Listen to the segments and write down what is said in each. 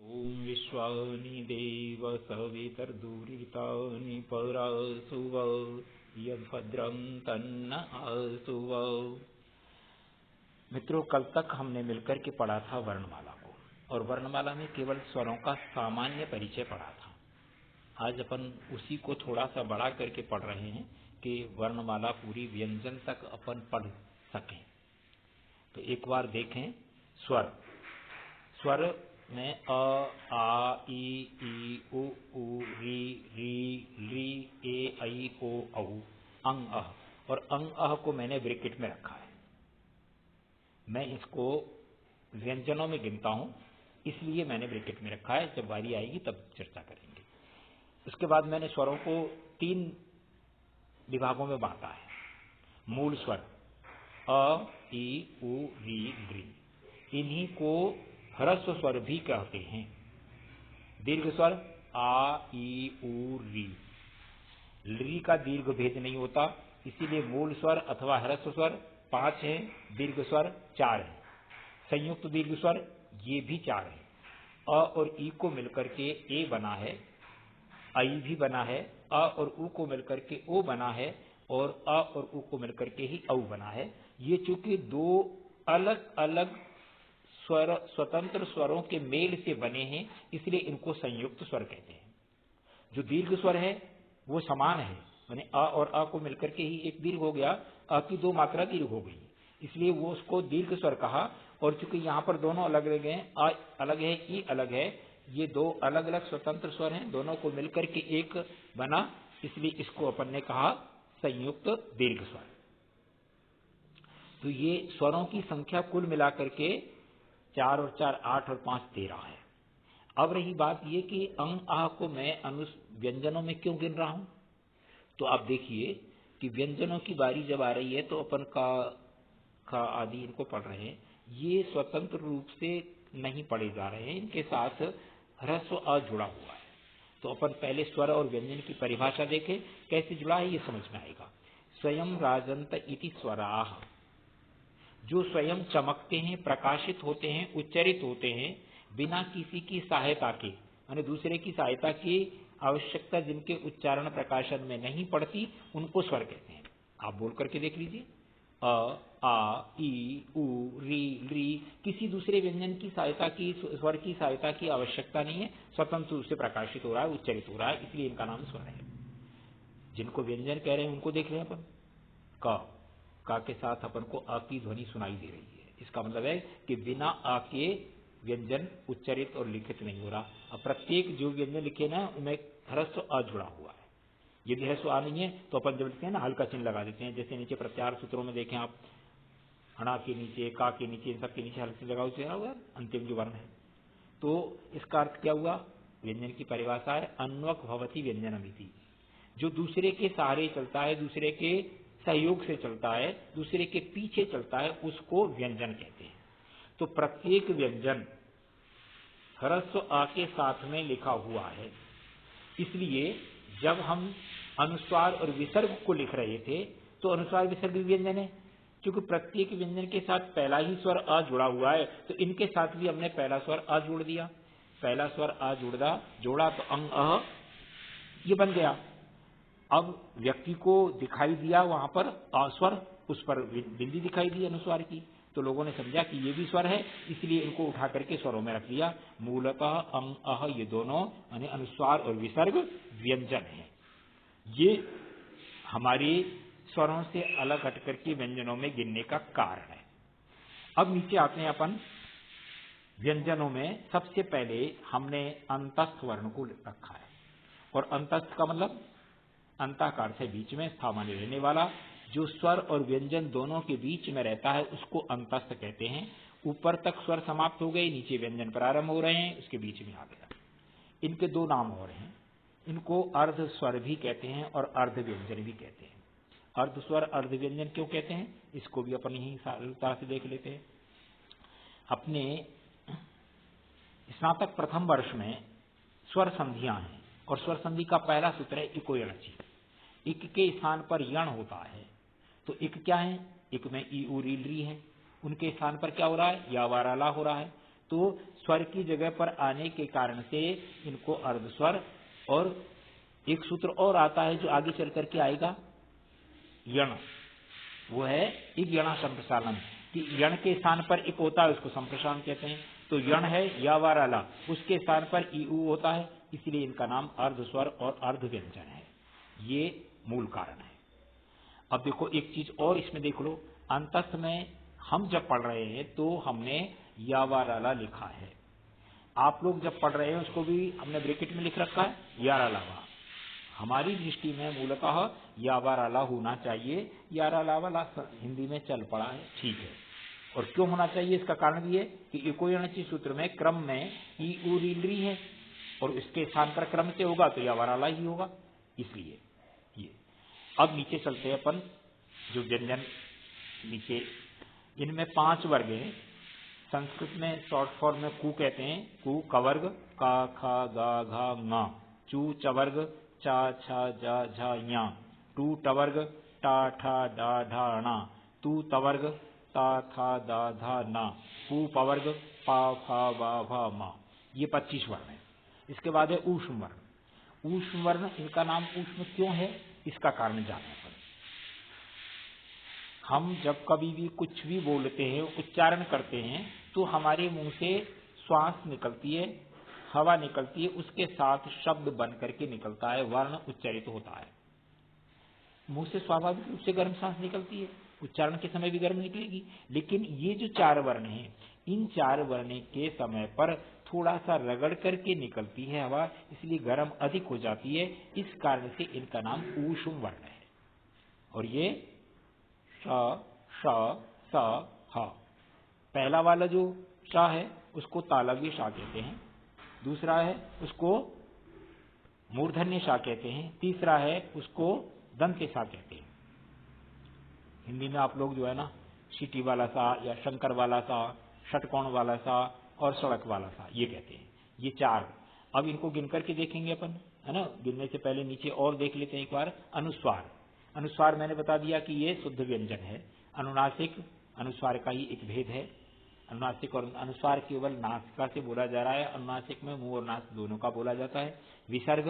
ओम विश्वानि देव सवितर्दुरितानि परासुव यद्भद्रं तन्न आसुव। मित्रों, कल तक हमने मिलकर के पढ़ा था वर्णमाला को, और वर्णमाला में केवल स्वरों का सामान्य परिचय पढ़ा था। आज अपन उसी को थोड़ा सा बढ़ा करके पढ़ रहे हैं कि वर्णमाला पूरी व्यंजन तक अपन पढ़ सकें। तो एक बार देखें स्वर। स्वर में अ, आ, ई, उ, री, री, ए, ऐ, ओ, औ, अंग, अह। और अंग, अह को मैंने ब्रैकेट में रखा है। मैं इसको व्यंजनों में गिनता हूं, इसलिए मैंने ब्रैकेट में रखा है। जब बारी आएगी तब चर्चा करेंगे। उसके बाद मैंने स्वरों को 3 विभागों में बांटा है। मूल स्वर अ, ई, उ, री। इन्हीं को ह्रस्व स्वर भी कहते हैं। दीर्घ स्वर आ, ई, उ, री का दीर्घ भेद नहीं होता, इसीलिए मूल स्वर अथवा ह्रस्व स्वर 5 हैं, दीर्घ स्वर 4 हैं। संयुक्त दीर्घ स्वर ये भी 4 हैं। अ और ई को मिलकर के ए बना है, ऐ भी बना है, अ और उ को मिलकर के ओ बना है, और अ और उ को मिलकर के ही औ बना है। ये चूंकि 2 अलग अलग स्वर, स्वतंत्र स्वरों के मेल से बने हैं, इसलिए इनको संयुक्त स्वर कहते हैं। जो दीर्घ स्वर है वो समान है, माने अ और अ को मिलकर के ही एक दीर्घ हो गया, अ की 2 मात्रा दीर्घ हो गई, इसलिए वो उसको दीर्घ स्वर कहा। और चूंकि यहाँ पर दोनों अलग अलग हैं, अ अलग है, ई अलग है, ये 2 अलग अलग स्वतंत्र स्वर हैं, दोनों को मिलकर के एक बना, इसलिए इसको अपन ने कहा संयुक्त दीर्घ स्वर। तो ये स्वरों की संख्या कुल मिलाकर के 4 और 4 8 और 5 13 है। अब रही बात ये कि अंग, आह को मैं व्यंजनों में क्यों गिन रहा हूं। तो आप देखिए कि व्यंजनों की बारी जब आ रही है तो अपन का आदि इनको पढ़ रहे हैं, ये स्वतंत्र रूप से नहीं पढ़े जा रहे हैं, इनके साथ ह्रस्व अ जुड़ा हुआ है। तो अपन पहले स्वर और व्यंजन की परिभाषा देखें, कैसे जुड़ा है ये समझ में आएगा। स्वयं राजंत इति स्वराः, जो स्वयं चमकते हैं, प्रकाशित होते हैं, उच्चरित होते हैं, बिना किसी की सहायता के, माने दूसरे की सहायता की आवश्यकता जिनके उच्चारण प्रकाशन में नहीं पड़ती, उनको स्वर कहते हैं। आप बोल करके देख लीजिए, अ, आ, ई, उ, री, किसी दूसरे व्यंजन की सहायता की, स्वर की सहायता की आवश्यकता नहीं है, स्वतंत्र रूप से प्रकाशित हो रहा है, उच्चरित हो रहा है, इसलिए इनका नाम स्वर है। जिनको व्यंजन कह रहे हैं उनको देख रहे हैं अपन। का के साथ अपन को अ की ध्वनि सुनाई दे रही है, इसका मतलब है कि बिना अ के व्यंजन उच्चरित और लिखित नहीं हो रहा। अब प्रत्येक जो व्यंजन लिखे ना उनमें ह्रस्व अ जुड़ा हुआ है। यदि ह्रस्व आ नहीं है तो अपन जब लिखते हैं ना हल्का चिन्ह लगा देते हैं। जैसे नीचे प्रत्याहार सूत्रों में देखें आप, हणा के नीचे, का के नीचे, इन सब के नीचे हल्का चिन्ह लगा हुआ अंतिम जो वर्ण है। तो इसका अर्थ क्या हुआ, व्यंजन की परिभाषा है अन्वक भवति व्यंजनमिति, जो दूसरे के सहारे चलता है, दूसरे के सहयोग से चलता है, दूसरे के पीछे चलता है, उसको व्यंजन कहते हैं। तो प्रत्येक व्यंजन ह्रस्व आ के साथ में लिखा हुआ है, इसलिए जब हम अनुस्वार और विसर्ग को लिख रहे थे तो अनुस्वार विसर्ग भी व्यंजन है। क्योंकि प्रत्येक व्यंजन के साथ पहला ही स्वर अ जुड़ा हुआ है, तो इनके साथ भी हमने पहला स्वर अ जोड़ दिया। पहला स्वर अ जोड़ा तो अंग अह ये बन गया। अब व्यक्ति को दिखाई दिया वहां पर अस्वर, उस पर बिंदी दिखाई दी अनुस्वार की, तो लोगों ने समझा कि ये भी स्वर है, इसलिए इनको उठा करके स्वरों में रख दिया। मूलतः अंग अह ये दोनों यानी अनुस्वार और विसर्ग व्यंजन है। ये हमारी स्वरों से अलग हट करके व्यंजनों में गिनने का कारण है। अब नीचे आते हैं अपन व्यंजनों में। सबसे पहले हमने अंतस्थ वर्ण को रखा है, और अंतस्थ का मतलब अंताकार से बीच में स्थान रहने वाला, जो स्वर और व्यंजन दोनों के बीच में रहता है उसको अंतस्थ कहते हैं। ऊपर तक स्वर समाप्त हो गए, नीचे व्यंजन प्रारंभ हो रहे हैं, उसके बीच में आ गया। इनके 2 नाम और हैं, इनको अर्ध स्वर भी कहते हैं और अर्ध व्यंजन भी कहते हैं। अर्ध स्वर अर्ध व्यंजन क्यों कहते हैं, इसको भी अपन यही सरलता से देख लेते हैं। अपने स्नातक प्रथम वर्ष में स्वर संधियां हैं, और स्वर संधि का पहला सूत्र है इको यणचि। इक के स्थान पर यण होता है, तो इक क्या है, इक में ई उ री है, उनके स्थान पर क्या हो रहा है, या वाराला हो रहा है। तो स्वर की जगह पर आने के कारण से इनको अर्ध स्वर, और एक सूत्र और आता है जो आगे चल करके आएगा, यण, वो है एक यणा संप्रसारण, कि यण के स्थान पर एक होता है उसको संप्रसारण कहते हैं। तो यण है या वा रा ला, उसके स्थान पर ई उ होता है, इसलिए इनका नाम अर्ध स्वर और अर्ध व्यंजन है। ये मूल कारण है। अब देखो एक चीज और इसमें देख लो, अंतस्थ में हम जब पढ़ रहे हैं तो हमने या वा रा ला लिखा है, आप लोग जब पढ़ रहे हैं उसको भी हमने ब्रैकेट में लिख रखा है या रा ला वा। हमारी दृष्टि में मूलतः या वा रा ला होना चाहिए, या रा ला वा ला हिंदी में चल पड़ा है, ठीक है। और क्यों होना चाहिए, इसका कारण भी है कि इकोयणची सूत्र में क्रम में ई उ री ली है, और इसके स्थान पर क्रम से होगा तो या वा रा ला ही होगा, इसलिए ये। अब नीचे चलते हैं अपन, जो व्यंजन नीचे, इनमें 5 वर्ग हैं। संस्कृत में शॉर्ट फॉर्म में कु कहते हैं, कु कवर्ग, का खा गा घा ङा, चू चवर्ग, चा छा जा झा या, टू टवर्ग, टा ठा डा ढा णा, तू तवर्ग, ता था दा धा ना, पू पवर्ग, पा फा वा भा मा। ये 25 वर्ण है। इसके बाद है ऊष्म वर्ण। ऊष्म वर्ण, इनका नाम ऊष्म क्यों है, इसका कारण जानना पड़ेगा। हम जब कभी भी कुछ भी बोलते हैं, उच्चारण करते हैं, तो हमारे मुंह से श्वास निकलती है, हवा निकलती है, उसके साथ शब्द बन करके निकलता है, वर्ण उच्चारित होता है। मुंह से स्वाभाविक रूप से गर्म सांस निकलती है, उच्चारण के समय भी गर्म निकलेगी। लेकिन ये जो 4 वर्ण हैं, इन 4 वर्ण के समय पर थोड़ा सा रगड़ करके निकलती है हवा, इसलिए गर्म अधिक हो जाती है। इस कारण से इनका नाम ऊष्म वर्ण है। और ये श, श, स, ह, पहला वाला जो श है उसको तालव्य श कहते हैं, दूसरा है उसको मूर्धन्य श कहते हैं, तीसरा है उसको दंत्य सा कहते हैं। हिंदी में आप लोग जो है ना, सीटी वाला सा या शंकर वाला सा, षटकोण वाला सा और सड़क वाला सा, ये कहते हैं। ये 4। अब इनको गिन करके देखेंगे अपन, है ना। गिनने से पहले नीचे और देख लेते हैं एक बार। अनुस्वार, अनुस्वार मैंने बता दिया कि ये शुद्ध व्यंजन है। अनुनासिक, अनुस्वार का ही एक भेद है। अनुनासिक और अनुस्वार केवल नासिका से बोला जा रहा है, अनुनासिक में मुंह और नाक दोनों का बोला जाता है। विसर्ग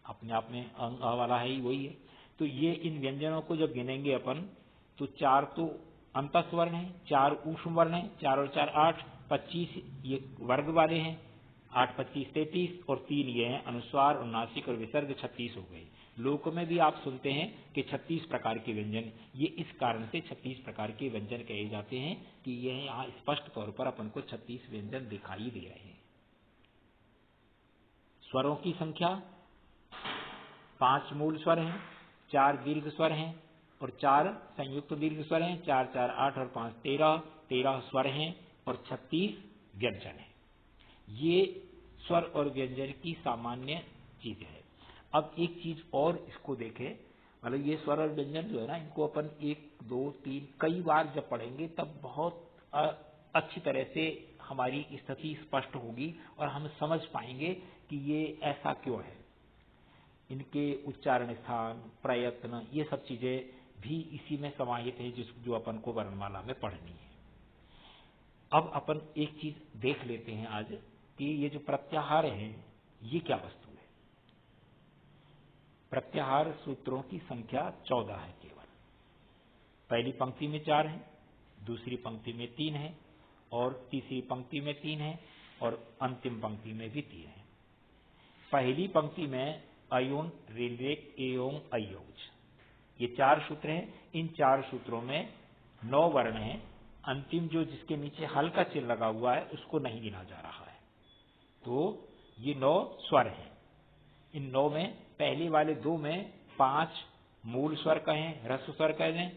अपने आप में अंग वाला है ही, वही है। तो ये इन व्यंजनों को जब गिनेंगे अपन, तो 4 तो अंतस्थ वर्ण है, 4 ऊष्म वर्ण है, 4 और 4 8, 25 ये वर्ग वाले हैं, 8 25 33, और 3 ये हैं अनुस्वार और नासिक और विसर्ग, 36 हो गए। लोक में भी आप सुनते हैं कि 36 प्रकार के व्यंजन, ये इस कारण से 36 प्रकार के व्यंजन कहे जाते हैं कि यह यहाँ स्पष्ट तौर पर अपन को 36 व्यंजन दिखाई दे रहे हैं। स्वरों की संख्या 5 मूल स्वर हैं, 4 दीर्घ स्वर हैं और 4 संयुक्त दीर्घ स्वर हैं। 4 4 8 और 5 13 स्वर हैं और 36 व्यंजन हैं। ये स्वर और व्यंजन की सामान्य चीज है। अब एक चीज और इसको देखें, मतलब ये स्वर और व्यंजन जो है ना, इनको अपन 1 2 3 कई बार जब पढ़ेंगे तब बहुत अच्छी तरह से हमारी स्थिति स्पष्ट होगी और हम समझ पाएंगे कि ये ऐसा क्यों है। इनके उच्चारण स्थान, प्रयत्न, ये सब चीजें भी इसी में समाहित है जो अपन को वर्णमाला में पढ़नी है। अब अपन एक चीज देख लेते हैं आज कि ये जो प्रत्याहार है ये क्या वस्तु है। प्रत्याहार सूत्रों की संख्या 14 है केवल। पहली पंक्ति में 4 है, दूसरी पंक्ति में 3 है और तीसरी पंक्ति में 3 है और अंतिम पंक्ति में भी 3 है। पहली पंक्ति में अयोन, ऋग्वेद, एयोम, अयोज, ये 4 सूत्र हैं। इन 4 सूत्रों में 9 वर्ण हैं। अंतिम जो जिसके नीचे हल का चिन्ह लगा हुआ है उसको नहीं गिना जा रहा है। तो ये 9 स्वर हैं। इन 9 में पहले वाले 2 में 5 मूल स्वर कहें, ह्रस्व स्वर कहें,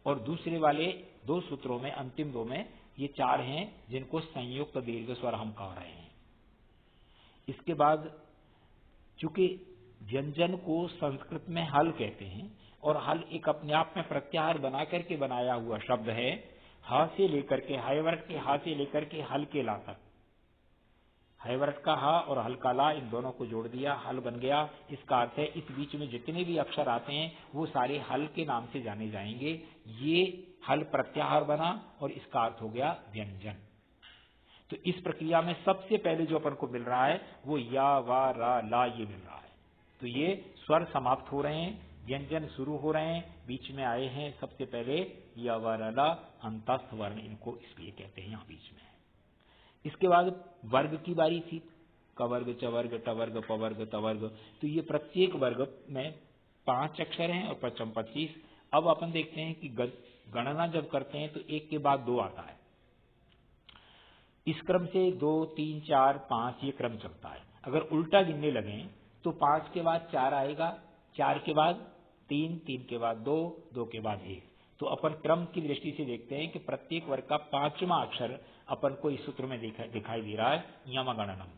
और दूसरे वाले 2 सूत्रों में, अंतिम 2 में ये 4 हैं जिनको संयुक्त दीर्घ स्वर हम कह रहे हैं। इसके बाद चूंकि व्यंजन को संस्कृत में हल कहते हैं और हल एक अपने आप में प्रत्याहार बना करके बनाया हुआ शब्द है। ह से लेकर के हायवर्त के ह से लेकर के हल के ला तक, हायवर्त का ह और हल का ला, इन दोनों को जोड़ दिया, हल बन गया। इसका अर्थ है इस बीच में जितने भी अक्षर आते हैं वो सारे हल के नाम से जाने जाएंगे। ये हल प्रत्याहार बना और इसका अर्थ हो गया व्यंजन। तो इस प्रक्रिया में सबसे पहले जो अपन को मिल रहा है वो या, वा, रा, ला ये मिल रहा है। तो ये स्वर समाप्त हो रहे हैं, व्यंजन शुरू हो रहे हैं, बीच में आए हैं सबसे पहले या, वा, रा, ला, अंतस्थ वर्ण इनको इसलिए कहते हैं यहाँ बीच में। इसके बाद वर्ग की बारी थी, कवर्ग, चवर्ग, टवर्ग, पवर्ग, तवर्ग। तो ये प्रत्येक वर्ग में 5 अक्षर हैं और पंचम 25। अब अपन देखते हैं कि गणना जब करते हैं तो एक के बाद 2 आता है। इस क्रम से 2, 3, 4, 5 ये क्रम चलता है। अगर उल्टा गिनने लगे तो 5 के बाद 4 आएगा, 4 के बाद 3, 3 के बाद 2, 2 के बाद 1। तो अपन क्रम की दृष्टि से देखते हैं कि प्रत्येक वर्ग का 5वां अक्षर अपन को इस सूत्र में दिखाई दे रहा है, यम गणनम।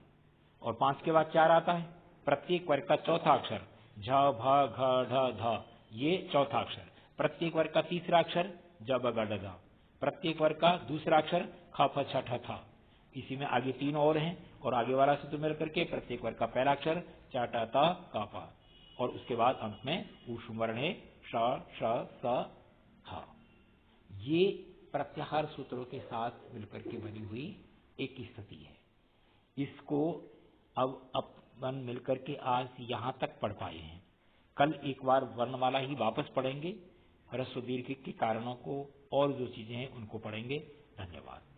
और 5 के बाद 4 आता है। प्रत्येक वर्ग का चौथा अक्षर झ, भ, घ, ढ, ध ये चौथा अक्षर। प्रत्येक वर्ग का तीसरा अक्षर ज, ब, ग, ड, ध। प्रत्येक वर्ग का दूसरा अक्षर ख, फ, छ, ठ, थ। इसी में आगे 3 और हैं और आगे वाला सूत्र मिलकर के प्रत्येक वर्ग का पहला अक्षर च, ट, त, क, प और उसके बाद अंत में ऊष्म वर्ण है श, श, स, ह। ये प्रत्याहार सूत्रों के साथ मिलकर के बनी हुई एक स्थिति है। इसको अब अपन मिलकर के आज यहां तक पढ़ पाए हैं। कल एक बार वर्णमाला ही वापस पढ़ेंगे, ह्रस्व दीर्घ के कारणों को और जो चीजें हैं उनको पढ़ेंगे। धन्यवाद।